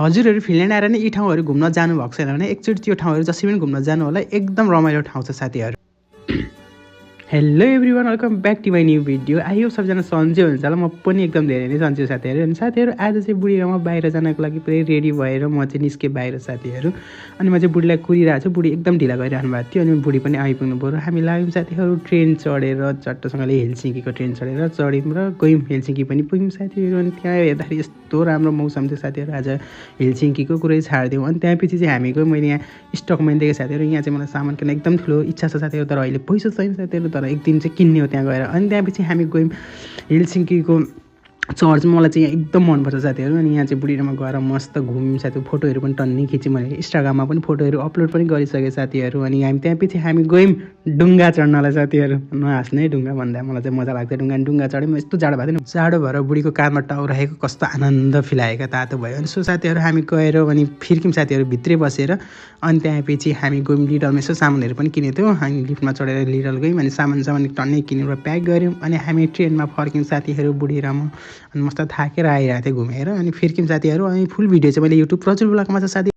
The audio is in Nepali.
हजुरहरू फिनल्यान्ड आएर नै यी ठाउँहरू घुम्न जानुभएको छैन भने एकचोटि त्यो ठाउँहरू जसरी पनि घुम्न जानु होला, एकदम रमाइलो ठाउँ छ साथीहरू। Hello everyone, welcome back to my new video. I hope सबजना सन्चै हुन्छ होला, म पनि एकदम धेरै नै सन्चै साथीहरू। अनि साथीहरू आज चाहिँ बुढीमा बाहिर जानको लागि पुरै रेडी भएर म चाहिँ निस्केँ बाहिर साथीहरू। अनि म चाहिँ बुढीलाई कुरिरहेको छु, बुढी एकदम ढिला गरिरहनु भएको थियो। अनि बुढी पनि आइपुग्नु पऱ्यो। हामी लाग्यौँ साथीहरू ट्रेन चढेर, चट्टसँगले हेलसिङ्कीको ट्रेन चढेर चढ्यौँ र गयौँ हेलसिङ्की पनि पुग्यौँ साथीहरू। अनि त्यहाँ हेर्दाखेरि यस्तो राम्रो मौसम थियो साथीहरू, आज हेलसिङ्कीको कुरै छाडिदिउँ। अनि त्यहाँपछि चाहिँ हामी गयौँ, मैले यहाँ स्टकमा देखेँ साथीहरू। यहाँ चाहिँ मलाई सामान किन्न एकदम ठुलो इच्छा छ साथीहरू, तर अहिले पैसा छैन साथीहरू, तर एक दिन चाहिँ किन्ने हो त्यहाँ गएर। अनि त्यहाँपछि हामी गयौँ हेलसिङ्कीको चर्च, मलाई चाहिँ यहाँ एकदम मनपर्छ साथीहरू। अनि यहाँ चाहिँ बुढीमा गएर मस्त घुम्यौँ साथीहरू, फोटोहरू पनि टन्नै खिच्यौँ, मैले इन्स्टाग्राममा पनि फोटोहरू अपलोड पनि गरिसकेँ साथीहरू। अनि हामी त्यहाँपछि हामी गयौँ डुङ्गा चढ्नलाई साथीहरू। नहाँस्ने, डुङ्गा भन्दा मलाई चाहिँ मजा लाग्छ डुङ्गा चढ्यौँ। यस्तो जाडो भएको थियो, जाडो भएर बुढीको काँधमा टाउराखेको कस्तो आनन्द फिलाएको तातो भयो। अनि सो साथीहरू हामी गएर अनि फिर्क्यौँ साथीहरू भित्रै बसेर। अनि त्यहाँपछि हामी गयौँ लिडलमा, यसो सामानहरू पनि किनेको थियौँ। हामी लिफ्टमा चढेर लिडल गयौँ, अनि सामान टन्नै किनेर प्याक गऱ्यौँ। अनि हामी ट्रेनमा फर्क्यौँ साथीहरू, बुढी र म। अनि मस्त थाकेर आइरहेको थिएँ घुमेर। अनि फिर्क्यौँ साथीहरू। अनि फुल भिडियो चाहिँ मैले युट्युब प्रचुर ब्लगमा छ साथी।